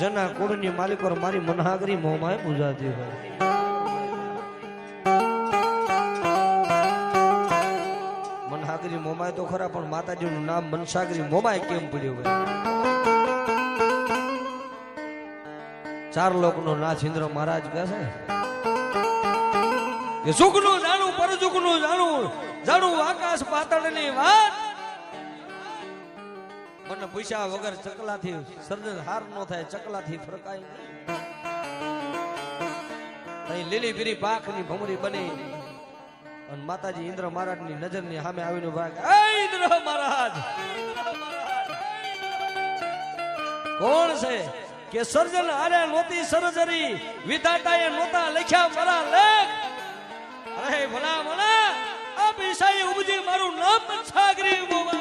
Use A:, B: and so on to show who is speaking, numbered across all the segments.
A: જેના કુળની માલિકો મારી મનહાગરી મોહમાય પૂજાતી હોય. મનહાગરી મોમાય તો ખરા, પણ માતાજીનું નામ મનસાગરી મોમાય કેમ પડ્યું હોય? ચાર લોકનો નાથ ઇન્દ્ર મહારાજ કહે છે કે સુખનું જાણું પરસુખનું જાણું, જાણું આકાશ પાતાળની વાત. મને પૈસા વગર ચકલાથી સર્જન હાર નો થાય, ચકલાથી ફરકાય નહીં. લીલી પીરી પાખની ભમરી બની અને માતાજી ઇન્દ્ર મહારાજની નજરની સામે આવીને ભાગ, ઇન્દ્ર મહારાજ કોણ છે કે સર્જન આરે નોતી સર્જરી, વિધાતાએ નોતા લખ્યા મારા લેખ. અરે ભલા ભલા આ પૈસાએ ઉપજી મારું નામ છાગરી મોવા.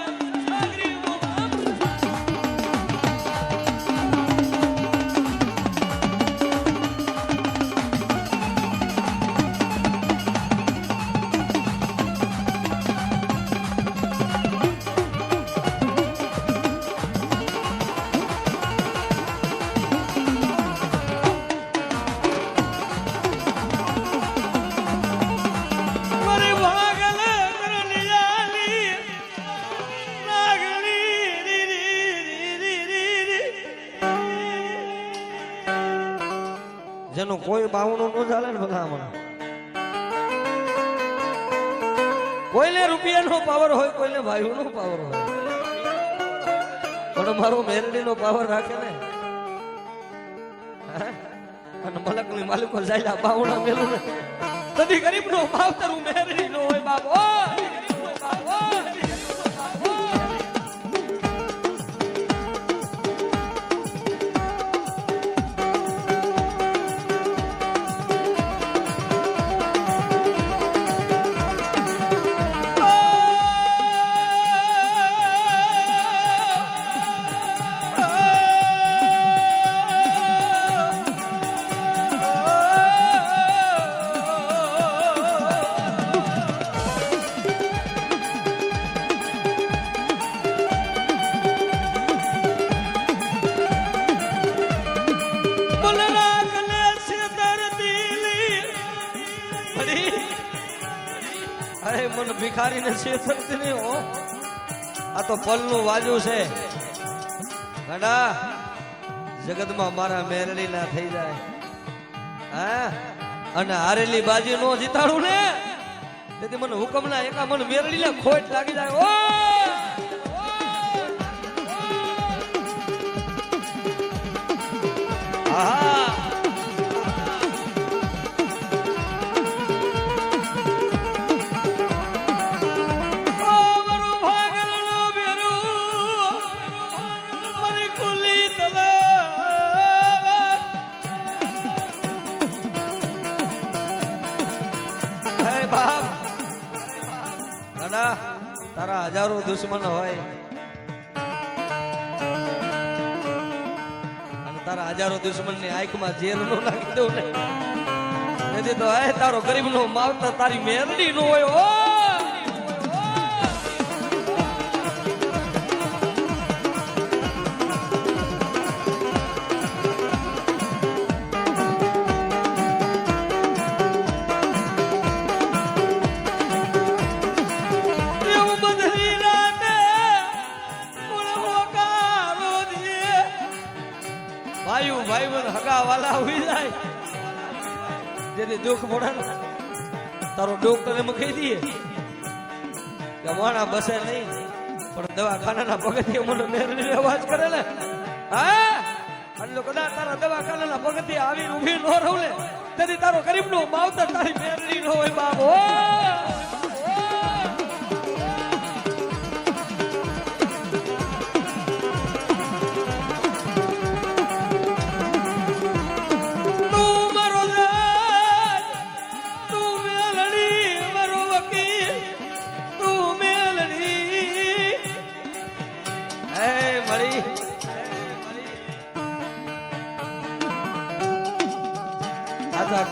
A: જેનું કોઈ બાવણું ન ચાલે ને ભલામણ. કોઈને રૂપિયાનો પાવર હોય, કોઈને ભાઈઓનો પાવર હોય, પણ મારો મેરડીનો પાવર રાખે ને. અને મલકની માલિકો જાય બાવણા મેલું ને તદી ગરીબનો ભાવ તારું મેરડી નો હોય બાપો. અરે મને ભિખારી ને છેતરતી નહીં હો. આ તો પલનું વાજુ છે. ગડા જગતમાં મારા મેરડી ના થઈ જાય હા અને હારેલી બાજી નો જીતાડું ને તેથી મને હુકમ ના એકા મને મેરડી ને ખોટ લાગી જાય ઓ હા તારા હજારો દુશ્મન હોય અને તારા હજારો દુશ્મન ની આંખમાં ઝેર નો નાખી દઉં ને તેથી તો હે તારો ગરીબ નો માવતર તારી મેરડી નો હોય ઓ ભાઈ હગા વાલા હોઈ જાય જેથી દુઃખ પડે ને તારો ડોક્ટર એમ કહી દઈએ કે માણા બસે નહીં પણ દવાખાનાના પગથિયે મને મેરડી અવાજ કરે ને હા એટલે કદાચ તારા દવાખાનાના પગથિયે આવી ઊભી ન રહું ને તેથી તારો ગરીબ નો માવતર તારી મેરડી નો હોય બાપ ઓ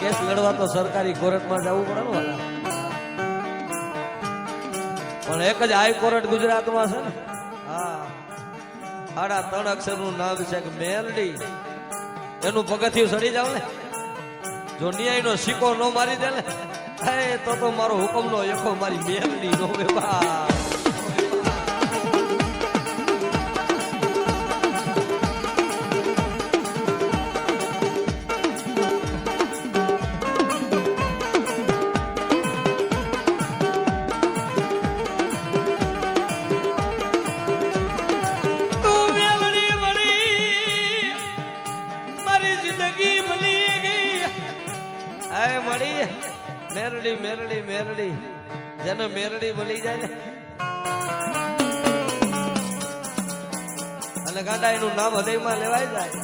A: કેસ લડવા તો સરકારી કોર્ટમાં જવું પડે ને પણ એક જ હાઈકોર્ટ ગુજરાતમાં છે ને હા 3 અક્ષરનું નામ છે કે મેરડી એનું પગથિયું સડી જાવ ને જો ન્યાયનો સિક્કો ન મારી દે ને તો મારો હુકમનો એકો મારી મેરડી નો બેબા મેરડી મેરડી મેરડી જેને મેરડી મળી જાય ને અને ગાડા એનું નામ હૃદયમાં લેવાય જાય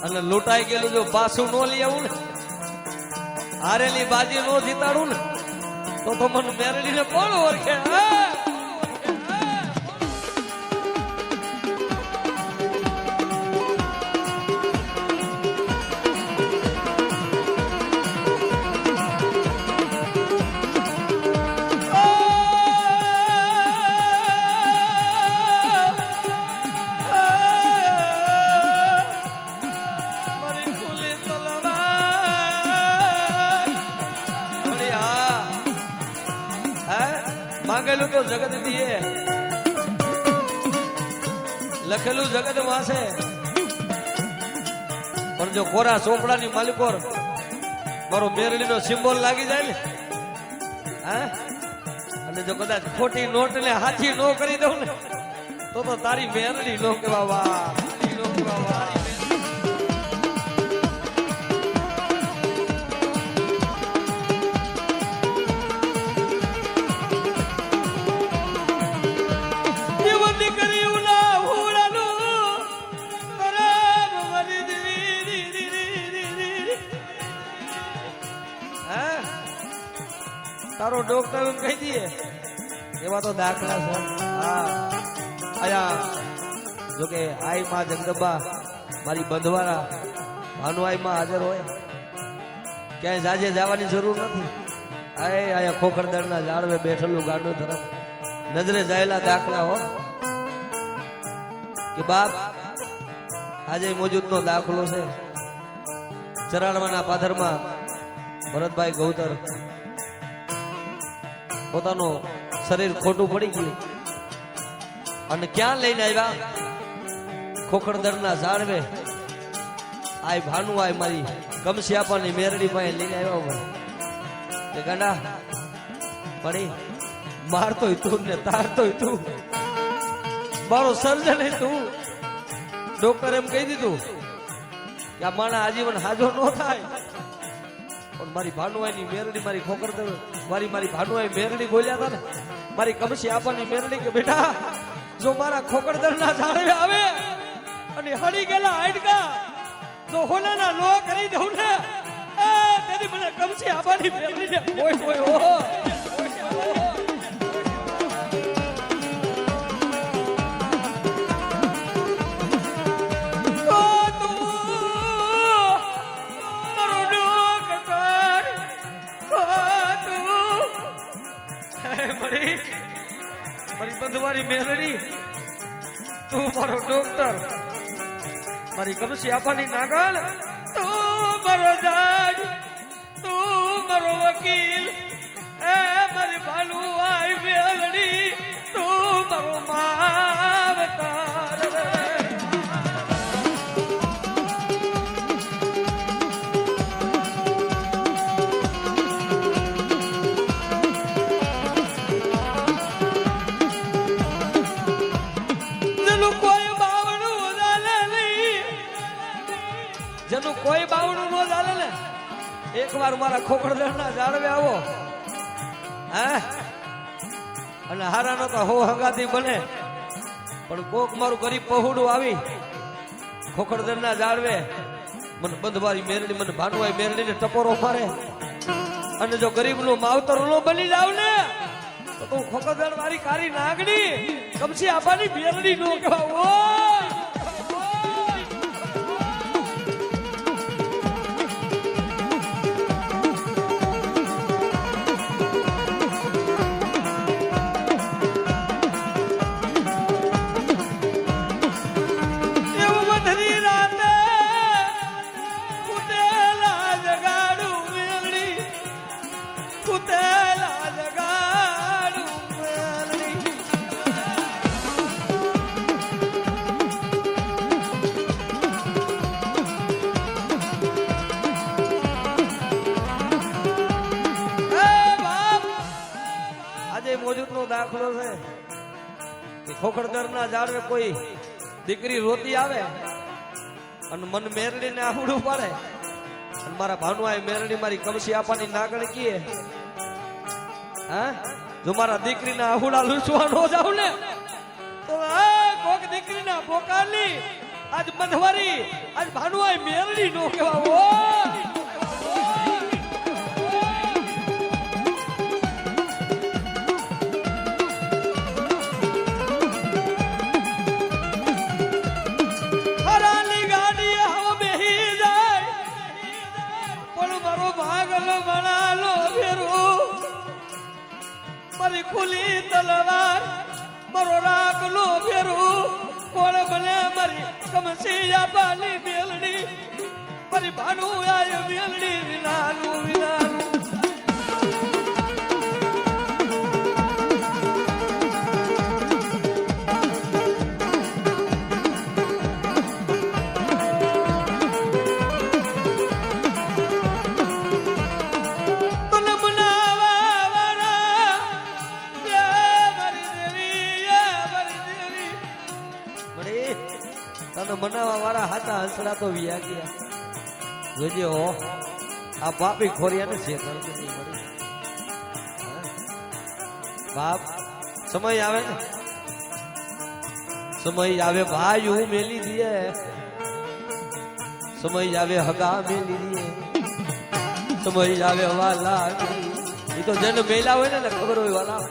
A: અને લૂંટાઈ ગયેલું જો પાછું ન લઈ આવું ને હારેલી બાજી નો જીતાડું ને તો મને મેરડી ને કોણ ઓળખે માંગેલું તો જગત દીએ લખેલું જગત વાસે પણ જો કોરા ચોપડાની માલિકો મારો મેરડીનો સિમ્બોલ લાગી જાય ને હા અને જો કદાચ ખોટી નોટ ને હાથી નો કરી દઉં ને તો તારી મેરડી નો કેવા વાહ નો કેવા વાહ તારો ડોક્ટર કહી દઈએ એવા તો દાખલા છે હા આયા જોકે આઈ માં જગદંબા મારી બંધવાળા ભાનુઆઈ માં હાજર હોય ક્યાંય જાજે જવાની જરૂર નથી આયા ખોખરદળના ઝાડવે બેઠેલું ગાડું તરફ નજરે જાયેલા દાખલા હો કે બાપ આજે મોજૂદનો દાખલો છે ચરાડવાના પાથરમાં ભરતભાઈ ગૌતર પોતાનું શરીર ખોટું પડી ગયું અને ક્યાં લઈને આવ્યા ખોખરદરના ઝાડવે આય ભાનુ આય મારી કમસી આપવાની મેરડી પાસે લઈને આવ્યો હોય તે ગાંડા પડી મારતોય તું ને તારતોય તું મારો સર્જન તું ડોક્ટર એમ કહી દીધું કે આ માણા આજીવન હાજો ન થાય પણ મારી ભાનુઆઈની મેરડી મારી ખોખરદર મારી ભાનુઆઈ મેરડી બોલ્યા હતા ને મારી કમસી આપવાની મેરડી કે બેટા જો મારા ખોખરદરના ઝાડવે આવે અને હળી ગયેલા હાડકા જો હોનાના લો કરી દઉં ને તેથી મને કમસી આપવાની મેરડીને કોઈ કોઈ ઓહો મારી બંધવારી મેલડી તું મારો ડોક્ટર મારી કમસી આપવાની નાગલ તું મારો જજ તું મારો વકીલ એ મારી ભાલુ આઈ મેલડી તું મારો માવતાર જેનું કોઈ બાવણું ન ચાલે ને એક વાર મારા ખોખરદરના ઝાડવે આવો હે અને હારા નતા હો હગાથી બને પણ કોક મારું ગરીબ પહોડું આવી ખોખરદરના ઝાડવે મને બંધવારી મેરડી મને ભાનુઆઈ મેરડીને ટપોરો મારે અને જો ગરીબનું માવતર નો બની જાવ ને તો તું ખોખરદર વાળી કારી નાગડી કમસી આપવાની મેરડી નો કહેવા મોજૂદનો દાખલો છે કે ખોખરદરના ઝાડવે કોઈ દીકરી રોતી આવે અને મન મેરડીને આહુડું પાડે અને મારા ભાનુઆઈ મેરડી મારી કમસી આપવાની નાગણ કીએ હા જો મારા દીકરીના આહુડા લૂછવા ન જાવ ને તો કોક દીકરીના પોકારની આજ બંધવારી આજ ભાનુઆઈ મેરડી નો કહેવા મારી ખુલી તલવાર મારો રાખલો ફેરું કોણ બને મારી કમસી આપવાની મેલડી મારી ભાનુ આય મેલડી વિનાનું વિનાનું મનાવા વાળા હાથા હંસડા તો વ્યા ગયા જોજે હો આ બાપી ખોરિયાને શેતર નથી મળી બાપ સમય આવે ને સમય આવે ભાઈ હું મેલી દીએ સમય આવે હગા મેલી દીએ સમય આવે વાલા એ તો જેને મેલા હોય ને ખબર હોય વાલા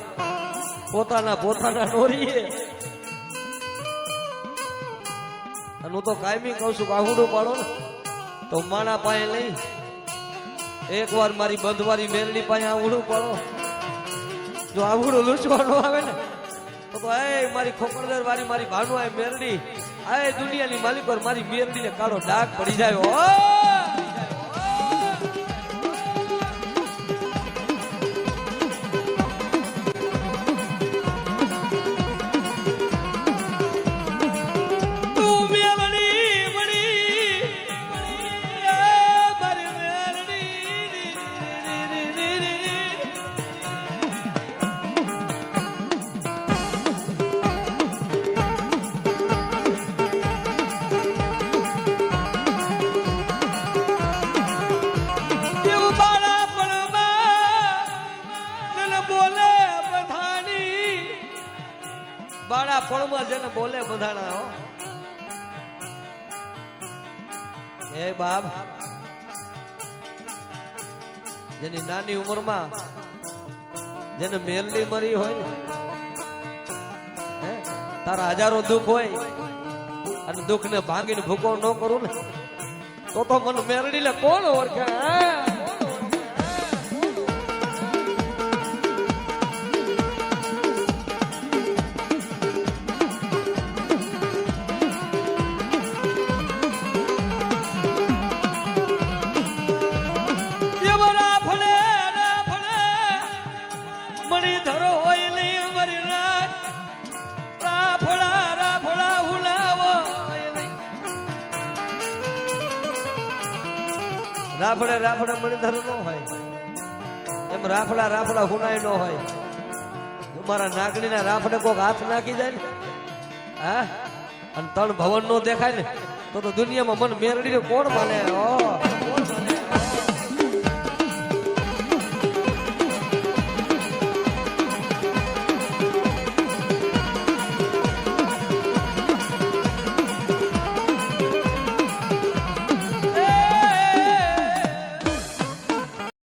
A: પોતાના નોરીએ હું તો કાયમી કહું છું આહુડું પાડો ને તો માણા પાસે લઈ એક વાર મારી બંધવારી મેરડી પાસે આહુડું પાડો જો આહુડું લૂછવાનું આવે ને તો મારી ખોખરદર વાળી મારી ભાનુઆઈ મેરડી આ દુનિયાની માલિક પર મારી મેરડીને કાળો ડાઘ પડી જાય તું બોલે બધાના હો. એ બાપ જેની નાની ઉંમરમાં જેને મેલની મરી હોય ને, હે તારા હજારો દુઃખ હોય અને દુઃખ ને ભાંગીને ભૂકો ન કરું ને તો મને મેરડી લે કોણ ઓળખે? રાફડે રાફડે મણિધર નો હોય એમ રાફડા રાફડા હુનાય નો હોય. તમારા નાગણીના રાફડે કોક હાથ નાખી જાય ને, હા, અને તણ ભવન નો દેખાય ને તો દુનિયામાં મન મેરડીને કોણ માને? ઓ